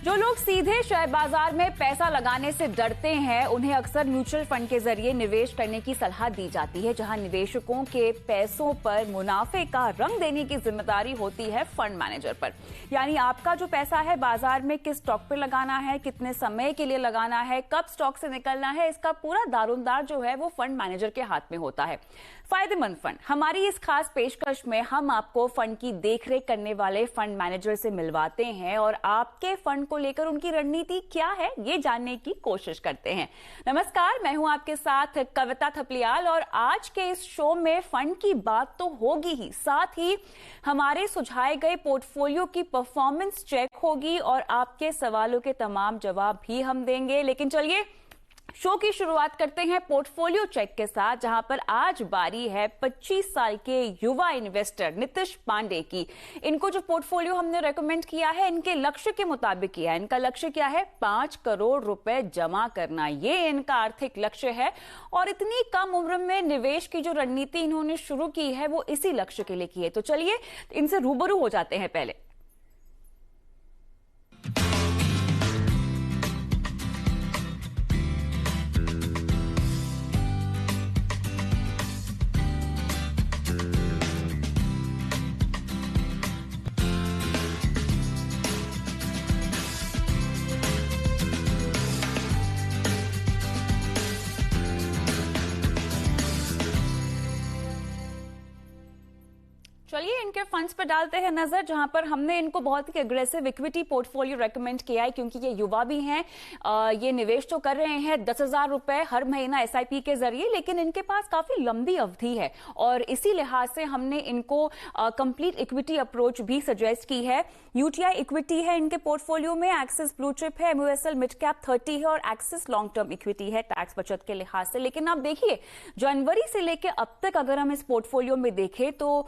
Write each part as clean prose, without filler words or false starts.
जो लोग सीधे शेयर बाजार में पैसा लगाने से डरते हैं, उन्हें अक्सर म्यूचुअल फंड के जरिए निवेश करने की सलाह दी जाती है, जहां निवेशकों के पैसों पर मुनाफे का रंग देने की जिम्मेदारी होती है फंड मैनेजर पर। यानी आपका जो पैसा है बाजार में किस स्टॉक पर लगाना है, कितने समय के लिए लगाना है, कब स्टॉक से निकलना है, इसका पूरा दारोमदार जो है वो फंड मैनेजर के हाथ में होता है। फायदेमंद फंड, हमारी इस खास पेशकश में हम आपको फंड की देखरेख करने वाले फंड मैनेजर से मिलवाते हैं और आपके फंड को लेकर उनकी रणनीति क्या है ये जानने की कोशिश करते हैं। नमस्कार, मैं हूं आपके साथ कविता थपलियाल और आज के इस शो में फंड की बात तो होगी ही, साथ ही हमारे सुझाए गए पोर्टफोलियो की परफॉर्मेंस चेक होगी और आपके सवालों के तमाम जवाब भी हम देंगे। लेकिन चलिए शो की शुरुआत करते हैं पोर्टफोलियो चेक के साथ, जहां पर आज बारी है 25 साल के युवा इन्वेस्टर नीतीश पांडे की। इनको जो पोर्टफोलियो हमने रेकमेंड किया है इनके लक्ष्य के मुताबिक किया है। इनका लक्ष्य क्या है? 5 करोड़ रुपए जमा करना, ये इनका आर्थिक लक्ष्य है और इतनी कम उम्र में निवेश की जो रणनीति इन्होंने शुरू की है वो इसी लक्ष्य के लिए की है। तो चलिए इनसे रूबरू हो जाते हैं। पहले चलिए इनके फंड्स पर डालते हैं नजर, जहां पर हमने इनको बहुत ही अग्रेसिव इक्विटी पोर्टफोलियो रेकमेंड किया है, क्योंकि ये युवा भी हैं। ये निवेश तो कर रहे हैं 10,000 रुपए हर महीना एसआईपी के जरिए, लेकिन इनके पास काफी लंबी अवधि है और इसी लिहाज से हमने इनको कंप्लीट इक्विटी अप्रोच भी सजेस्ट की है। यूटीआई इक्विटी है इनके पोर्टफोलियो में, एक्सिस ब्लू चिप है, एमयूएसएल मिड कैप 30 है और एक्सिस लॉन्ग टर्म इक्विटी है टैक्स बचत के लिहाज से। लेकिन आप देखिए जनवरी से लेकर अब तक अगर हम इस पोर्टफोलियो में देखें तो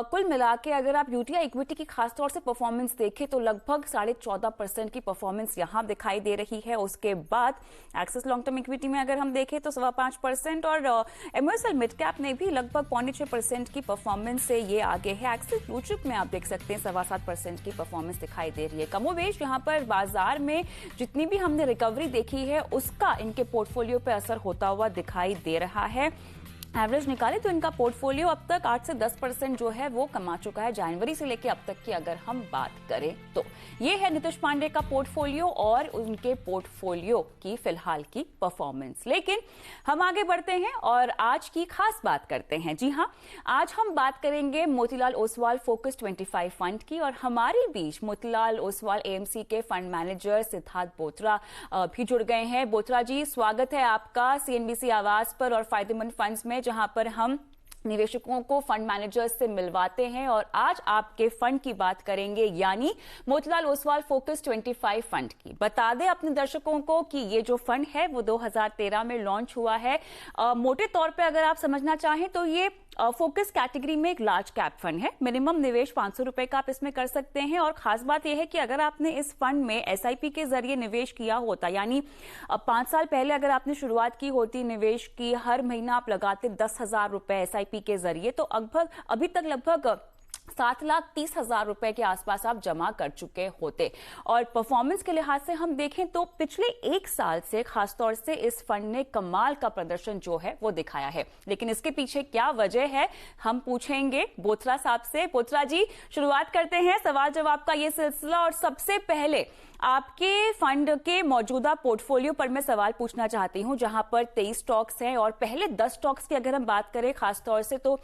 कुल मिला के अगर आप यूटीआई इक्विटी की खासतौर से परफॉर्मेंस देखें तो लगभग 14.5% की परफॉर्मेंस यहां दिखाई दे रही है। उसके बाद एक्सिस लॉन्ग टर्म इक्विटी में अगर हम देखें तो 5.25% और एमयूएसएल मिड कैप ने भी लगभग 6.25% की परफॉर्मेंस से ये आगे है। एक्सिस ब्लू चिप में आप देख सकते हैं 7.25% की परफॉर्मेंस दिखाई दे रही है। कमोवेश यहां पर बाजार में जितनी भी हमने रिकवरी देखी है उसका इनके पोर्टफोलियो पर असर होता हुआ दिखाई दे रहा है। एवरेज निकाले तो इनका पोर्टफोलियो अब तक 8 से 10% जो है वो कमा चुका है जनवरी से लेकर अब तक की अगर हम बात करें तो। ये है नीतीश पांडे का पोर्टफोलियो और उनके पोर्टफोलियो की फिलहाल की परफॉर्मेंस। लेकिन हम आगे बढ़ते हैं और आज की खास बात करते हैं। जी हाँ, आज हम बात करेंगे मोतीलाल ओसवाल फोकस 25 फंड की और हमारे बीच मोतीलाल ओसवाल एएमसी के फंड मैनेजर सिद्धार्थ बोत्रा भी जुड़ गए हैं। बोत्रा जी, स्वागत है आपका सीएनबीसी आवाज पर और फायदेमंद फंड्स में, जहां पर हम निवेशकों को फंड मैनेजर्स से मिलवाते हैं और आज आपके फंड की बात करेंगे, यानी मोतीलाल ओसवाल फोकस 25 फंड की। बता दें अपने दर्शकों को कि ये जो फंड है वो 2013 में लॉन्च हुआ है। मोटे तौर पे अगर आप समझना चाहें तो ये फोकस कैटेगरी में एक लार्ज कैप फंड है। मिनिमम निवेश 500 रुपए का आप इसमें कर सकते हैं और खास बात यह है कि अगर आपने इस फंड में एसआईपी के जरिए निवेश किया होता, यानी 5 साल पहले अगर आपने शुरुआत की होती निवेश की, हर महीना आप लगाते 10,000 रुपए एसआईपी के जरिए, तो अभी तक लगभग 7,30,000 रुपए के आसपास आप जमा कर चुके होते। और परफॉर्मेंस के लिहाज से हम देखें तो पिछले 1 साल से खासतौर से इस फंड ने कमाल का प्रदर्शन जो है वो दिखाया है। लेकिन इसके पीछे क्या वजह है हम पूछेंगे बोत्रा साहब से। बोत्रा जी, शुरुआत करते हैं सवाल जवाब का ये सिलसिला और सबसे पहले आपके फंड के मौजूदा पोर्टफोलियो पर मैं सवाल पूछना चाहती हूं, जहां पर 23 स्टॉक्स हैं और पहले 10 स्टॉक्स की अगर हम बात करें खासतौर से तो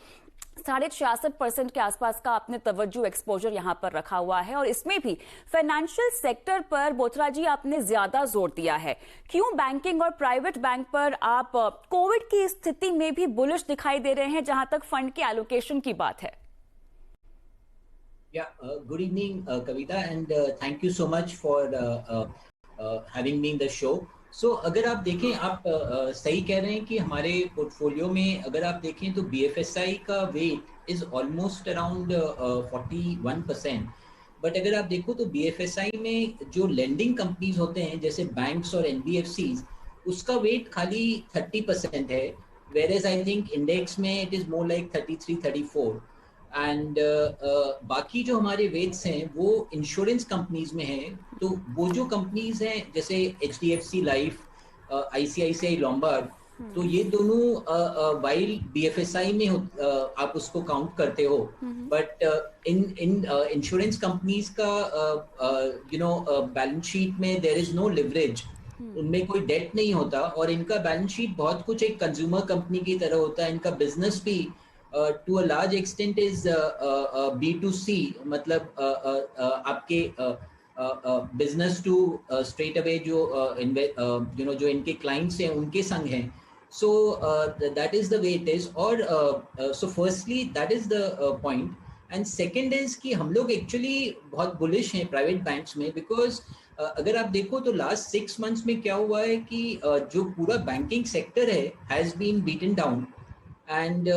66.5% के आसपास का आपने तवज्जो एक्सपोजर यहां पर रखा हुआ है और इसमें भी फाइनेंशियल सेक्टर पर बोत्रा जी आपने ज्यादा जोर दिया है। क्यों बैंकिंग और प्राइवेट बैंक पर आप कोविड की स्थिति में भी बुलिश दिखाई दे रहे हैं जहां तक फंड के एलोकेशन की बात है? Good evening, Kavita, and thank you so much for having me in the show. So, अगर आप देखें, आप सही कह रहे हैं कि हमारे पोर्टफोलियो में अगर आप देखें तो BFSI का weight is almost around 41%। But अगर आप देखो तो BFSI में जो लेंडिंग कंपनीज होते हैं जैसे बैंक्स और NBFCs, उसका वेट खाली 30% है, whereas I think इंडेक्स में it is more like 33-34। And बाकी जो हमारे वेट्स हैं वो इंश्योरेंस कंपनीज में हैं। तो वो जो कंपनीज हैं जैसे HDFC लाइफ, ICICI लोम्बार्ड, तो ये दोनों वाइल BFSI में आप उसको काउंट करते हो, but in in insurance companies का बैलेंस शीट में देयर इज नो लिवरेज, उनमें कोई डेट नहीं होता, और इनका बैलेंस शीट बहुत कुछ एक कंज्यूमर कंपनी की तरह होता है। इनका बिजनेस भी to a large extent is B2C, मतलब आपके बिजनेस टू स्ट्रेट अवे जो जो इनके क्लाइंट्स हैं उनके संग हैं। So that is the way it is. और so firstly that is the point, and second is कि हम लोग एक्चुअली बहुत बुलिश हैं प्राइवेट बैंक्स में, बिकॉज अगर आप देखो तो लास्ट 6 मंथ्स में क्या हुआ है कि जो पूरा बैंकिंग सेक्टर है has been beaten down, and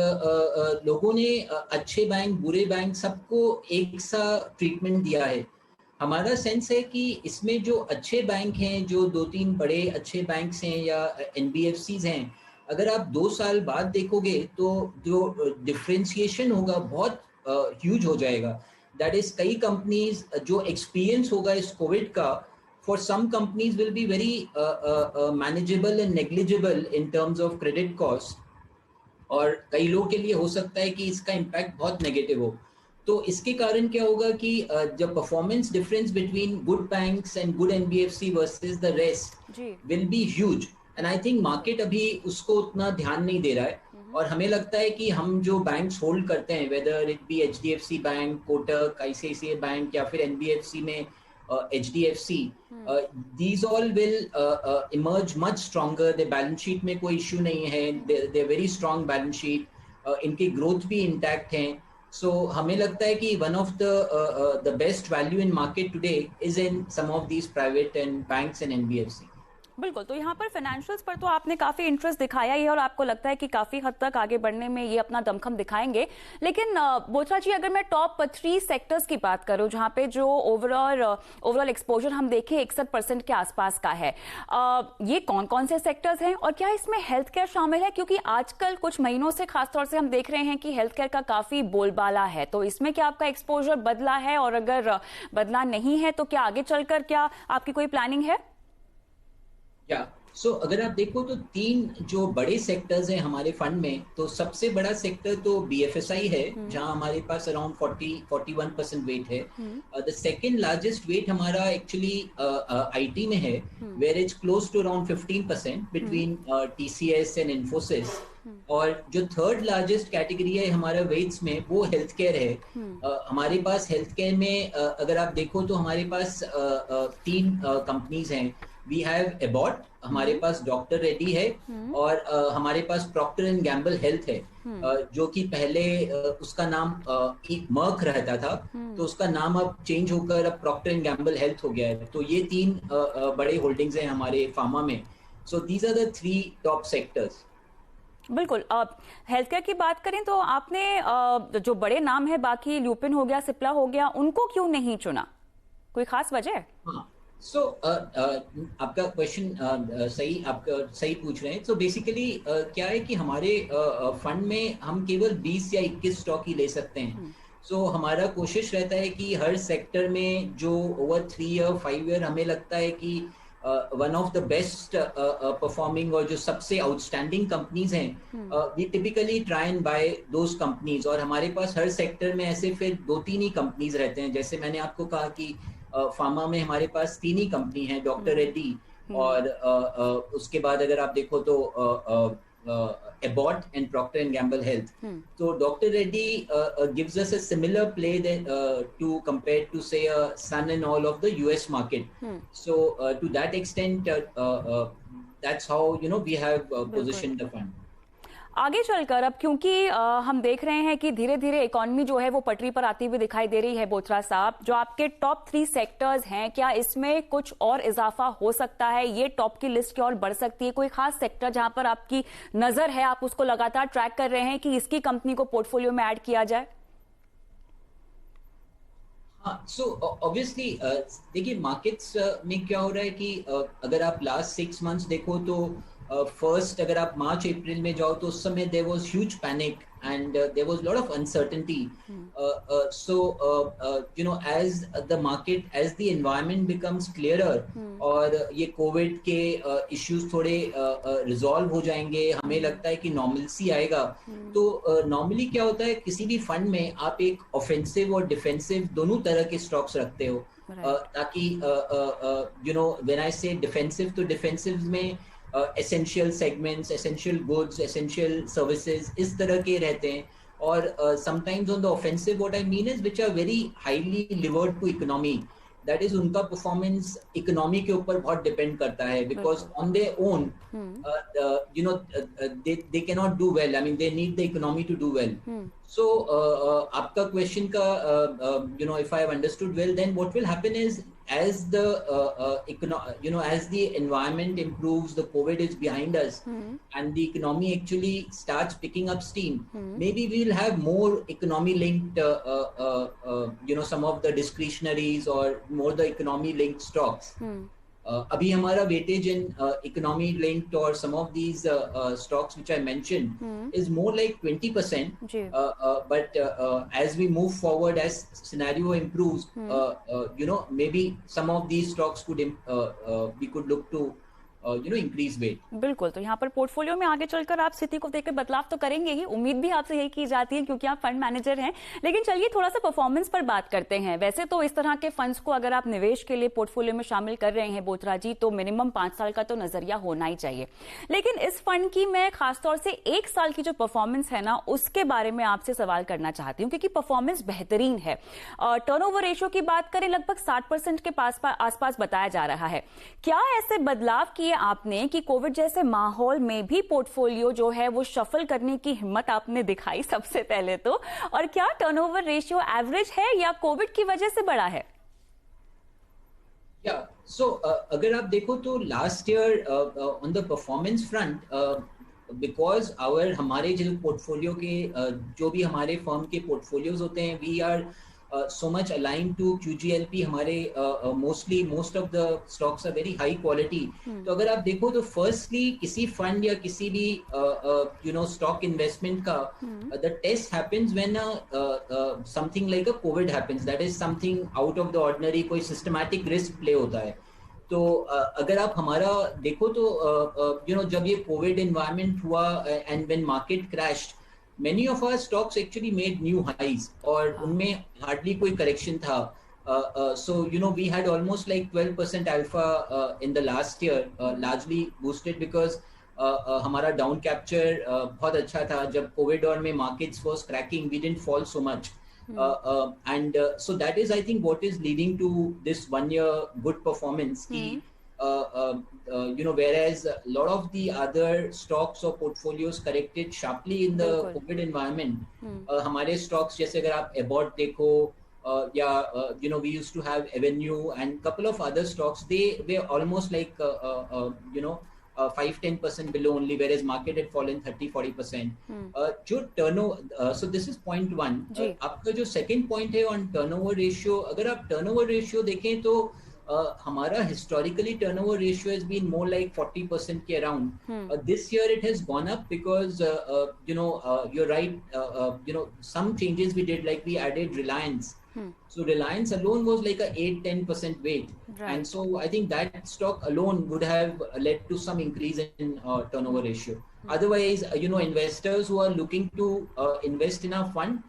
लोगों ने अच्छे बैंक बुरे बैंक सबको एक सा ट्रीटमेंट दिया है। हमारा सेंस है कि इसमें जो अच्छे बैंक हैं, जो 2-3 बड़े अच्छे बैंक्स हैं या NBFCs हैं, अगर आप 2 साल बाद देखोगे तो जो डिफ्रेंशिएशन होगा बहुत ह्यूज हो जाएगा। दैट इज कई कंपनीज जो एक्सपीरियंस होगा इस कोविड का, for some companies will be very manageable and negligible in terms of credit cost, और कई लोगों के लिए हो सकता है कि इसका इम्पैक्ट बहुत नेगेटिव हो। तो इसके कारण क्या होगा कि जब performance difference between good banks and good NBFC versus the rest will be huge, and I think market अभी उसको उतना ध्यान नहीं दे रहा है। और हमें लगता है कि हम जो बैंक्स होल्ड करते हैं, whether it be HDFC bank, Kotak, ICICI bank, या फिर NBFC में HDFC, these all will emerge much stronger. The balance sheet में कोई इश्यू नहीं है, they very strong balance sheet, इनकी ग्रोथ भी इंटैक्ट हैं। सो हमें लगता है कि one of the best value in market today is in some of these private and banks and NBFC. बिल्कुल, तो यहाँ पर फाइनेंशियल्स पर तो आपने काफी इंटरेस्ट दिखाया ही है और आपको लगता है कि काफी हद तक आगे बढ़ने में ये अपना दमखम दिखाएंगे। लेकिन बोथरा जी, अगर मैं टॉप 3 सेक्टर्स की बात करूं जहां पे जो ओवरऑल एक्सपोजर हम देखें 61% के आसपास का है, ये कौन कौन से सेक्टर्स हैं और क्या इसमें हेल्थ केयर शामिल है? क्योंकि आजकल कुछ महीनों से खासतौर से हम देख रहे हैं कि हेल्थ केयर का काफी बोलबाला है, तो इसमें क्या आपका एक्सपोजर बदला है, और अगर बदला नहीं है तो क्या आगे चलकर क्या आपकी कोई प्लानिंग है? सो अगर आप देखो तो 3 जो बड़े सेक्टर्स हैं हमारे फंड में, तो सबसे बड़ा सेक्टर तो BFSI है, जहां हमारे पास अराउंड 41% वेट है। द सेकंड लार्जेस्ट वेट हमारा एक्चुअली IT में है, where is close to around 15% between TCS and Infosys। और जो थर्ड लार्जेस्ट कैटेगरी है हमारा वेट्स में, वो हेल्थ केयर है। हमारे पास हेल्थ केयर में अगर आप देखो तो हमारे पास 3 कंपनीज हैं। वी हैव एबॉट, हमारे पास डॉक्टर रेड्डी है, और हमारे पास प्रॉक्टर एंड गैम्बल हेल्थ है, जो कि पहले उसका नाम मर्क रहता था, तो उसका नाम अब चेंज होकर अब प्रॉक्टर एंड गैम्बल हेल्थ हो गया है। तो ये 3 बड़े होल्डिंग्स हैं हमारे फार्मा में। So these are the 3 top sectors. बिल्कुल, हेल्थ केयर की बात करें तो आपने जो बड़े नाम है, बाकी ल्यूपिन हो गया, सिप्ला हो गया, उनको क्यों नहीं चुना? कोई खास वजह? हाँ, सो आपका क्वेश्चन आपका सही पूछ रहे हैं। तो बेसिकली क्या है कि हमारे फंड में हम केवल 20 या 21 स्टॉक ही ले सकते हैं। सो हमारा कोशिश रहता है कि हर सेक्टर में जो ओवर 3 ईयर 5 ईयर हमें लगता है कि one of the best performing और जो सबसे आउटस्टैंडिंग कंपनीज हैं, we typically try and buy those companies. और हमारे पास हर सेक्टर में ऐसे फिर 2-3 ही कंपनीज रहते हैं। जैसे मैंने आपको कहा कि फार्मा में हमारे पास 3 ही कंपनी है, डॉक्टर रेड्डी, और उसके बाद अगर आप देखो तो Abbott and Procter and Gamble health. तो doctor Reddy gives us a similar play to compare to say Sun and all of the US market. So to that extent, that's how we have positioned the fund. आगे चलकर अब क्योंकि हम देख रहे हैं कि धीरे धीरे इकोनॉमी जो है वो पटरी पर आती हुई दिखाई दे रही है, बोथरा साहब, जो आपके टॉप 3 सेक्टर्स हैं, क्या इसमें कुछ और इजाफा हो सकता है? ये टॉप की लिस्ट की ओर बढ़ सकती है? कोई खास सेक्टर जहां पर आपकी नजर है, आप उसको लगातार ट्रैक कर रहे हैं कि इसकी कंपनी को पोर्टफोलियो में ऐड किया जाए? सो ऑब्वियसली देखिए मार्केट्स में क्या हो रहा है कि अगर आप लास्ट 6 मंथ्स देखो तो फर्स्ट अगर आप मार्च अप्रैल में जाओ तो उस समय there was huge panic and there was a lot of uncertainty. So you know, as the market, as the environment becomes clearer और ये कोविड के इश्यूज थोड़े रिजॉल्व हो जाएंगे, हमें लगता है कि नॉर्मलसी आएगा, तो नॉर्मली क्या होता है किसी भी फंड में आप एक ऑफेंसिव और डिफेंसिव दोनों तरह के स्टॉक्स रखते हो, ताकि यू नो व्हेन आई से डिफेंसिव, तो डिफेंसिव में essential segments, essential goods, essential services इस तरह के रहते हैं, और sometimes on the offensive what I mean is which are very highly levered to economy, that is उनका performance economy के ऊपर बहुत depend करता है, because on their own you know they cannot do well, I mean they need the economy to do well. So आपका question का you know if I have understood well, then what will happen is as the you know as the environment improves, the COVID is behind us, and the economy actually starts picking up steam, maybe we will have more economy linked you know some of the discretionaries or more the economy linked stocks. अभी हमारा weightage in economy linked or some of these stocks which I mentioned is more like 20%. But as we move forward, as scenario improves, you know maybe some of these stocks could we could look to you know increase weight. बिल्कुल, तो यहाँ पर portfolio में आगे चलकर आप स्थिति को देखकर बदलाव तो करेंगे ही, उम्मीद भी आपसे यही की जाती है क्योंकि आप फंड मैनेजर हैं। लेकिन चलिए थोड़ा सा परफॉर्मेंस पर बात करते हैं। वैसे तो इस तरह के फंड्स को अगर आप निवेश के लिए पोर्टफोलियो में शामिल कर रहे हैं बोथरा जी, तो मिनिमम 5 साल का तो नजरिया होना ही चाहिए। लेकिन इस फंड की मैं खासतौर से 1 साल की जो परफॉर्मेंस है ना, उसके बारे में आपसे सवाल करना चाहती हूँ, क्योंकि परफॉर्मेंस बेहतरीन है। टर्नओवर रेशियो की बात करें लगभग 60% के आसपास बताया जा रहा है। क्या ऐसे बदलाव किए आपने कि कोविड जैसे माहौल में भी पोर्टफोलियो जो है वो शफल करने की हिम्मत आपने दिखाई सबसे पहले तो, और क्या टर्नओवर रेशियो एवरेज है या कोविड की वजह से बड़ा है? सो अगर आप देखो तो last year on the performance front, because हमारे जो पोर्टफोलियो के जो भी हमारे फर्म के पोर्टफोलियोज होते हैं, we are so much aligned to QGLP, हमारे most of the stocks are very high quality. तो अगर आप देखो तो firstly किसी fund या किसी भी you know stock investment का the test happens when something like a COVID happens, that is something out of the ordinary, कोई systematic risk play होता है। तो अगर आप हमारा देखो तो you know जब ये COVID environment हुआ and when market crashed, many of our stocks actually made new highs और उनमें hardly कोई correction था. So you know we had almost like 12% alpha in the last year, largely boosted because हमारा down capture बहुत अच्छा था जब COVID और में markets was cracking, we didn't fall so much. And so that is I think what is leading to this 1 year good performance. You know, whereas a lot of the other stocks or portfolios corrected sharply in the COVID environment, हमारे stocks जैसे अगर आप Abbott देखो या you know we used to have Avenue and couple of other stocks, they were almost like you know 5-10% below only, whereas market had fallen 30-40%. जो turnover, so this is point 1. आपका जो second point है on turnover ratio, अगर आप turnover ratio देखें तो हमारा historically turnover ratio has been more like 40% के around. This year it has gone up because you know you're right, you know some changes we did, like we added Reliance. So Reliance alone was like a 8-10% weight, and so I think that stock alone would have led to some increase in turnover ratio. Otherwise you know investors who are looking to invest in our fund,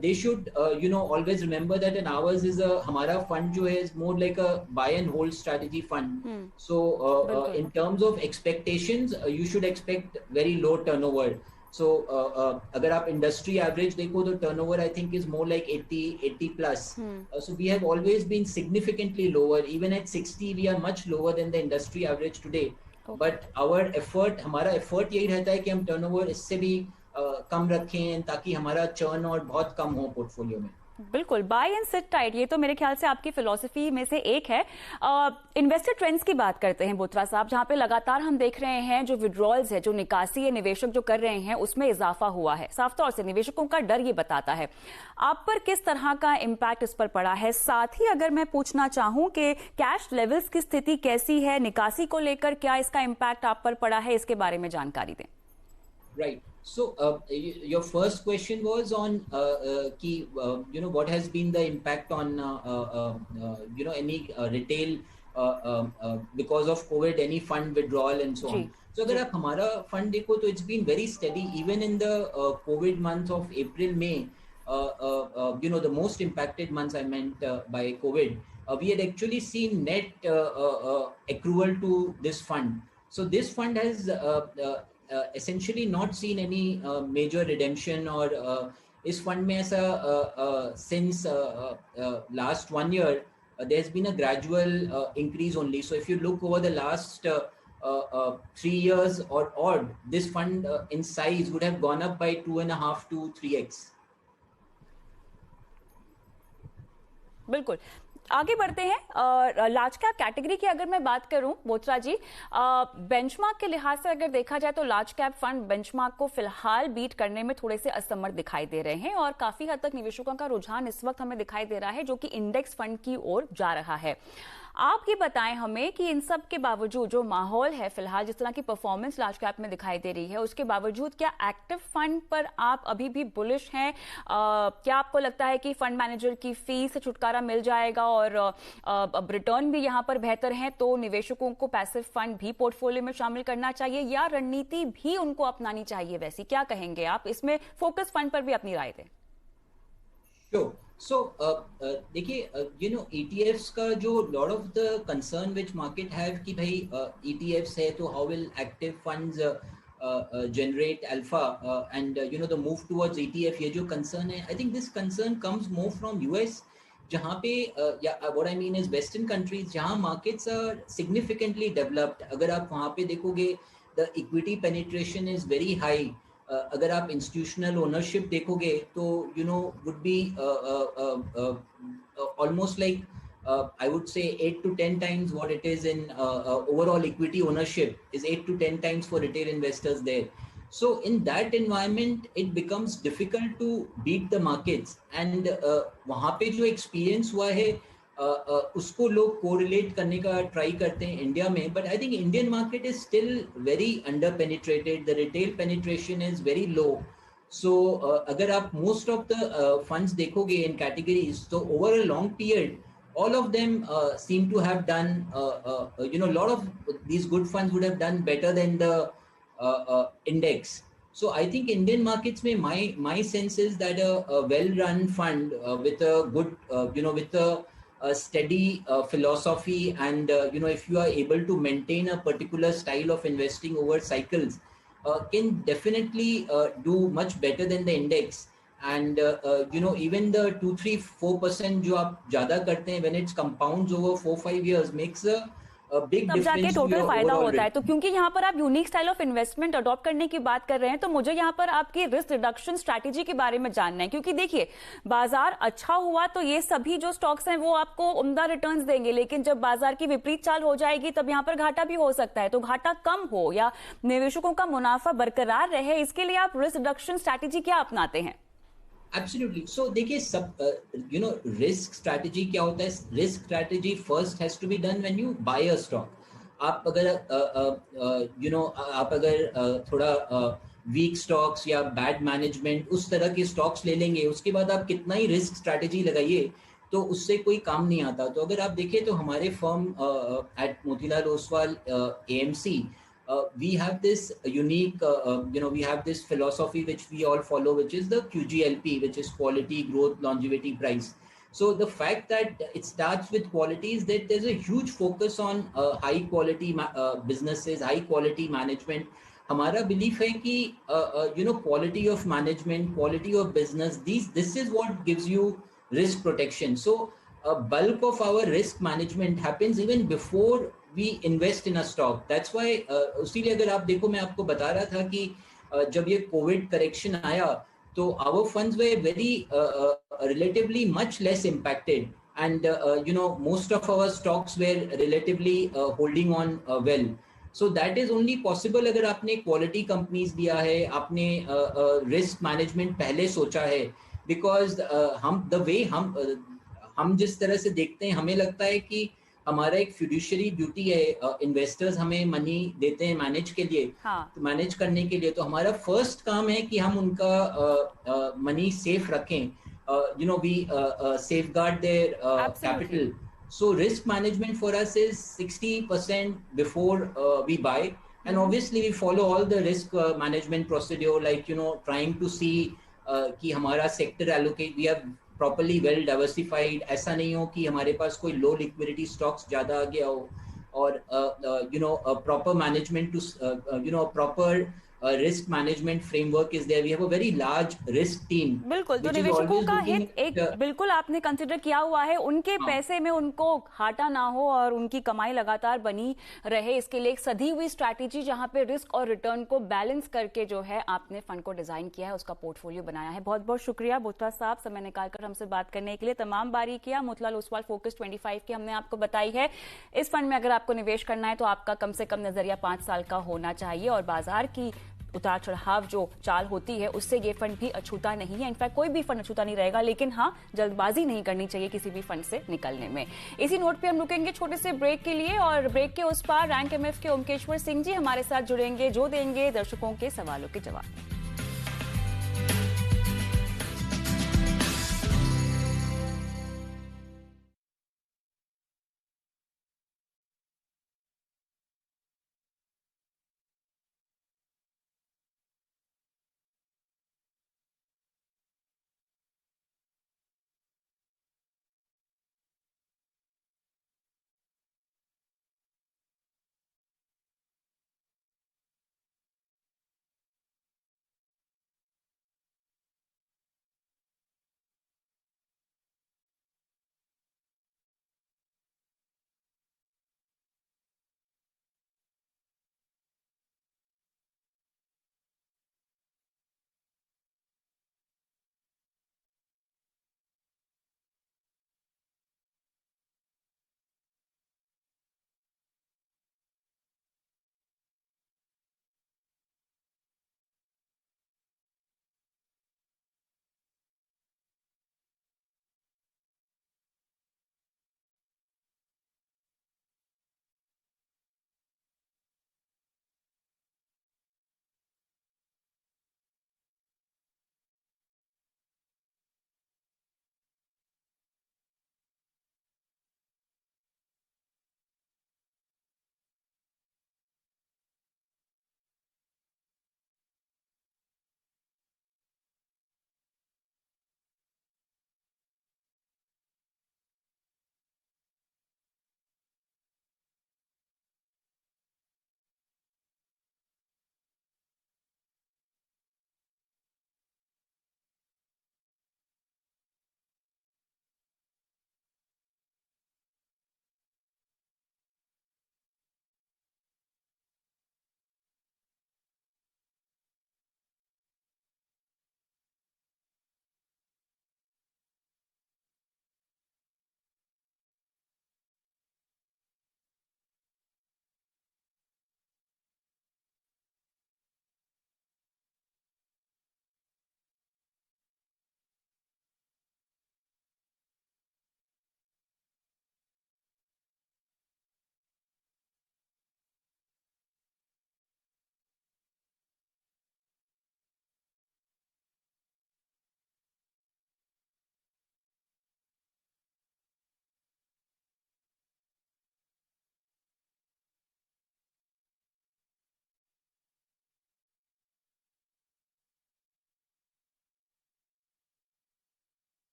they should you know always remember that in ours is a हमारा fund जो है is more like a buy and hold strategy fund. So in terms of expectations, you should expect very low turnover. So अगर आप industry average देखो तो turnover I think is more like 80 plus. So we have always been significantly lower. Even at 60 we are much lower than the industry average today. But our effort, हमारा effort यही रहता है कि हम turnover इससे भी कम रखें ताकि हमारा चर्न और बहुत कम हो पोर्टफोलियो में। बिल्कुल, बाय एंड सिट टाइट, ये तो मेरे ख्याल से आपकी फिलॉसफी में से एक है। इन्वेस्टर ट्रेंड्स की बात करते हैं बोथरा साहब, जहां पे लगातार हम देख रहे हैं जो विड्रॉल्स है, जो निकासी है निवेशक जो कर रहे हैं, उसमें इजाफा हुआ है। साफ तौर से निवेशकों का डर ये बताता है। आप पर किस तरह का इम्पैक्ट इस पर पड़ा है? साथ ही अगर मैं पूछना चाहूं कि कैश लेवल्स की स्थिति कैसी है, निकासी को लेकर क्या इसका इम्पैक्ट आप पर पड़ा है, इसके बारे में जानकारी दें। Right. So your first question was on what has been the impact on any retail because of COVID, any fund withdrawal and so on. So अगर आप हमारा fund देखो तो it's been very steady even in the COVID months of April, May. The most impacted months I meant by COVID. We had actually seen net accrual to this fund. So this fund has essentially not seen any major redemption or इस fund में ऐसा since last 1 year there's been a gradual increase only. So if you look over the last 3 years or odd, this fund in size would have gone up by 2.5 to 3x. बिल्कुल, आगे बढ़ते हैं। Large cap category की अगर मैं बात करूं बोथरा जी, benchmark के लिहाज से अगर देखा जाए तो लार्ज कैप फंड बेंचमार्क को फिलहाल बीट करने में थोड़े से असमर्थ दिखाई दे रहे हैं और काफी हद तक निवेशकों का रुझान इस वक्त हमें दिखाई दे रहा है जो कि इंडेक्स फंड की ओर जा रहा है। आप ये बताएं हमें कि इन सब के बावजूद जो माहौल है फिलहाल, जिस तरह की परफॉर्मेंस लार्ज कैप में दिखाई दे रही है, उसके बावजूद क्या एक्टिव फंड पर आप अभी भी बुलिश हैं? क्या आपको लगता है कि फंड मैनेजर की फीस से छुटकारा मिल जाएगा और अब रिटर्न भी यहां पर बेहतर है, तो निवेशकों को पैसिव फंड भी पोर्टफोलियो में शामिल करना चाहिए या रणनीति भी उनको अपनानी चाहिए वैसी? क्या कहेंगे आप इसमें? फोकस फंड पर भी अपनी राय दें। Sure. So देखिए ETFs का जो lot of the concern which market have कि भाई ETFs है तो how will active funds generate alpha and the move towards ETF, ये जो concern है, I think this concern comes more from US, जहाँ पे what I mean is Western countries, जहाँ markets are significantly developed. अगर आप वहाँ पे देखोगे the equity penetration is very high. अगर आप इंस्टीट्यूशनल ओनरशिप देखोगे तो would be almost like I would say 8 to 10 times what it is in overall equity ownership is 8 to 10 times for retail investors there. So in that environment it becomes difficult to beat the markets and वहाँ पे जो experience हुआ है उसको लोग correlate करने का try करते हैं इंडिया में, but I think Indian market is still very under penetrated, the retail penetration is very low. So अगर आप मोस्ट ऑफ द फंड्स देखोगे इन कैटेगरीज तो over a long period all of them seem to have done lot of these good funds would have done better than the index. So I think Indian markets mein my sense is that a well run fund with a good with a steady philosophy and if you are able to maintain a particular style of investing over cycles can definitely do much better than the index. And even the 2-3-4% जो आप ज़्यादा करते हैं when it compounds over 4-5 years makes a big तब जाके total फायदा होता है. तो क्योंकि यहाँ पर आप unique style of investment adopt करने की बात कर रहे हैं तो मुझे यहाँ पर आपकी रिस्क रिडक्शन स्ट्रैटेजी के बारे में जानना है, क्योंकि देखिए बाजार अच्छा हुआ तो ये सभी जो स्टॉक्स हैं वो आपको उम्दा रिटर्न्स देंगे, लेकिन जब बाजार की विपरीत चाल हो जाएगी तब यहाँ पर घाटा भी हो सकता है. तो घाटा कम हो या निवेशकों का मुनाफा बरकरार रहे, इसके लिए आप रिस्क रिडक्शन स्ट्रैटेजी क्या अपनाते हैं? Absolutely. So देखिए सब risk strategy क्या होता है? Risk strategy first has to be done when you buy a stock. आप अगर थोड़ा weak stocks या bad management उस तरह के stocks ले लेंगे, उसके बाद आप कितना ही risk strategy लगाइए तो उससे कोई काम नहीं आता. तो अगर आप देखें तो हमारे firm at Motilal Oswal AMC we have this unique we have this philosophy which we all follow, which is the QGLP, which is quality, growth, longevity, price. So the fact that it starts with quality is that there's a huge focus on high quality businesses, high quality management. हमारा belief है कि quality of management, quality of business, this is what gives you risk protection. So a bulk of our risk management happens even before we invest in a stock. That's why इसीलिए अगर आप देखो मैं आपको बता रहा था कि जब ये कोविड करेक्शन आया तो our funds were very relatively much less impacted, and most of our stocks were relatively holding on well. So that is only possible अगर आपने quality companies लिया है, आपने risk management पहले सोचा है, because हम the way हम जिस तरह से देखते हैं, हमें लगता है कि हमारा एक फिड्यूशियरी ड्यूटी है, इन्वेस्टर्स हमें मनी देते हैं मैनेज के लिए, हाँ, तो मैनेज करने के लिए तो हमारा फर्स्ट काम है कि हम उनका मनी सेफ रखें, we safeguard their absolutely. Capital. So risk management for us is 60% before we buy, and obviously we follow all the risk management procedure, like trying to see कि हमारा sector allocate, we are properly well diversified, ऐसा नहीं हो कि हमारे पास कोई low liquidity stocks ज़्यादा आ गया हो, और a proper management to proper risk management framework is there. We have a very large risk team बिल्कुल, तो which is निवेशकों always का looking हित at एक बिल्कुल आपने कंसिडर किया हुआ है, उनके हाँ. पैसे में उनको घाटा ना हो और उनकी कमाई लगातार बनी रहे, इसके लिए एक सधी हुई स्ट्रैटेजी जहां पे रिस्क और रिटर्न को बैलेंस करके जो है आपने फंड को डिजाइन किया है, उसका पोर्टफोलियो बनाया है। बहुत बहुत शुक्रिया मोतीलाल साहब, समय निकालकर हमसे बात करने के लिए। तमाम बारीकियां मोतीलाल ओसवाल फोकस 25 की हमने आपको बताई है। इस फंड में अगर आपको निवेश करना है तो आपका कम से कम नजरिया 5 साल का होना चाहिए, और बाजार की उतार चढ़ाव जो चाल होती है उससे ये फंड भी अछूता नहीं है। इनफैक्ट कोई भी फंड अछूता नहीं रहेगा, लेकिन हाँ, जल्दबाजी नहीं करनी चाहिए किसी भी फंड से निकलने में। इसी नोट पे हम रुकेंगे छोटे से ब्रेक के लिए, और ब्रेक के उस पार रैंक एमएफ के ओमकेश्वर सिंह जी हमारे साथ जुड़ेंगे, जो देंगे दर्शकों के सवालों के जवाब।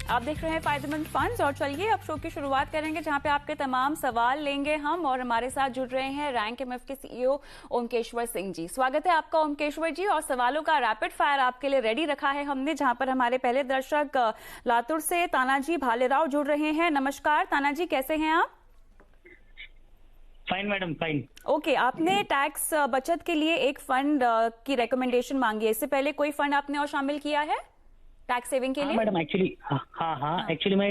आप देख रहे हैं फायदेमंद फंड्स और चलिए अब शो की शुरुआत करेंगे जहां पे आपके तमाम सवाल लेंगे हम। और हमारे साथ जुड़ रहे हैं रैंक एमएफ के सीईओ ओमकेश्वर सिंह जी। स्वागत है आपका ओमकेश्वर जी। और सवालों का रैपिड फायर आपके लिए रेडी रखा है हमने, जहां पर हमारे पहले दर्शक लातूर से तानाजी भालेराव जुड़ रहे हैं। नमस्कार तानाजी, कैसे हैं आप? Fine madam, fine. ओके, आपने टैक्स बचत के लिए एक फंड की रिकमेंडेशन मांगी है। इससे पहले कोई फंड आपने और शामिल किया है टैक्स सेविंग के लिए? मैडम एक्चुअली एक्चुअली मैं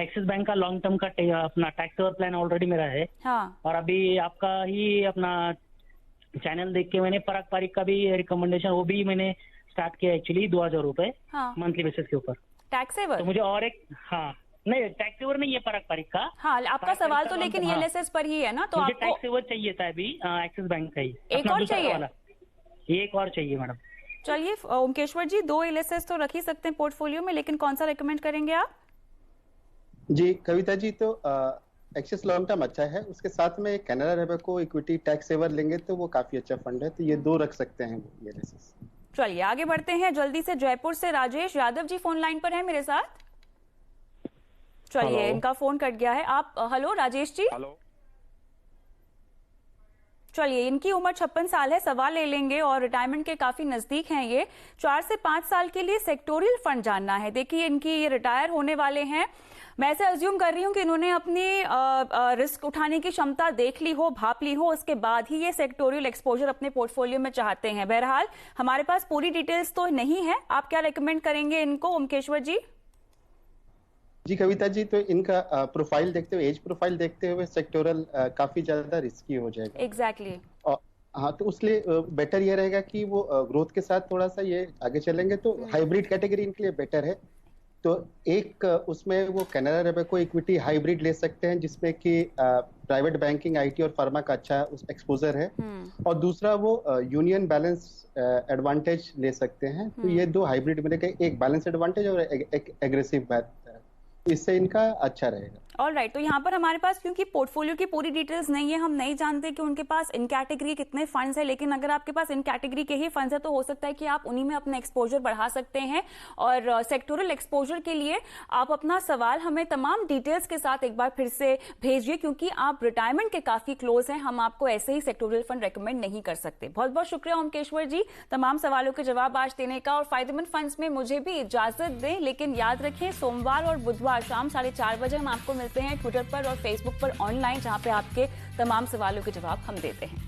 एक्सिस बैंक का लॉन्ग टर्म का अपना टैक्स सेवर प्लान ऑलरेडी मेरा है। हाँ। और अभी आपका ही अपना चैनल देख के मैंने पराग पारिक का भी रिकमेंडेशन वो भी मैंने स्टार्ट किया एक्चुअली 2000 रुपए मंथली बेसिस के ऊपर टैक्स सेवर। तो मुझे और एक नहीं टैक्स सेवर नहीं है पराग पारिक का। हाँ, आपका सवाल तो लेकिन ईएलएसएस पर ही है ना, तो मुझे आपको टैक्स सेवर चाहिए था अभी एक्सिस बैंक का ही। एक और चाहिए? एक और चाहिए मैडम। चलिए ओमकेश्वर जी, 2 ईएलएसएस तो रख ही सकते हैं पोर्टफोलियो में, लेकिन कौन सा रेकमेंड करेंगे आप? जी कविता जी, तो एक्सिस लॉन्ग टर्म अच्छा है, उसके साथ में कैनरा रेबको इक्विटी टैक्स सेवर लेंगे तो वो काफी अच्छा फंड है, तो ये 2 रख सकते हैं ईएलएसएस। चलिए आगे बढ़ते हैं जल्दी से। जयपुर से राजेश यादव जी फोन लाइन पर है मेरे साथ। चलिए इनका फोन कट गया है। आप हेलो राजेश जी। हेलो। चलिए, इनकी उम्र 56 साल है, सवाल ले लेंगे और रिटायरमेंट के काफी नजदीक हैं ये। 4 से 5 साल के लिए सेक्टोरियल फंड जानना है। देखिए इनकी ये रिटायर होने वाले हैं। मैं ऐसे अज्यूम कर रही हूँ कि इन्होंने अपनी रिस्क उठाने की क्षमता देख ली हो, भाप ली हो, उसके बाद ही ये सेक्टोरियल एक्सपोजर अपने पोर्टफोलियो में चाहते हैं। बहरहाल हमारे पास पूरी डिटेल्स तो नहीं है। आप क्या रेकमेंड करेंगे इनको ओमकेश्वर जी? जी कविता जी, तो इनका प्रोफाइल देखते हुए, एज प्रोफाइल देखते हुए सेक्टोरल काफी ज्यादा रिस्की हो जाएगा। एग्जैक्टली। हाँ, तो उसलिए बेटर ये रहेगा कि वो ग्रोथ के साथ थोड़ा सा ये आगे चलेंगे तो हाइब्रिड कैटेगरी इनके लिए बेटर है। तो एक उसमें वो कैनरा रेबको इक्विटी हाइब्रिड ले सकते हैं जिसमें कि प्राइवेट बैंकिंग, आईटी और फार्मा का अच्छा एक्सपोजर है। और दूसरा वो यूनियन बैलेंस एडवांटेज ले सकते हैं। तो ये 2 हाइब्रिड मिलेगा, एक बैलेंस एडवांटेज और एक एग्रेसिव, इससे इनका अच्छा रहेगा। ऑलराइट, तो यहाँ पर हमारे पास क्योंकि पोर्टफोलियो की पूरी डिटेल्स नहीं है, हम नहीं जानते कि उनके पास इन कैटेगरी कितने फंड्स हैं, लेकिन अगर आपके पास इन कैटेगरी के ही फंड्स है तो हो सकता है कि आप उन्हीं में अपना एक्सपोजर बढ़ा सकते हैं। और सेक्टोरल एक्सपोजर के लिए आप अपना सवाल हमें तमाम डिटेल्स के साथ एक बार फिर से भेजिए, क्योंकि आप रिटायरमेंट के काफी क्लोज हैं। हम आपको ऐसे ही सेक्टोरल फंड रेकमेंड नहीं कर सकते। बहुत बहुत शुक्रिया ओमकेश्वर जी तमाम सवालों के जवाब आज देने का। और फायदेमंद फंड्स में मुझे भी इजाजत दें, लेकिन याद रखें सोमवार और बुधवार शाम 4:30 बजे हम आपको मिलते हैं ट्विटर पर और फेसबुक पर ऑनलाइन, जहां पे आपके तमाम सवालों के जवाब हम देते हैं।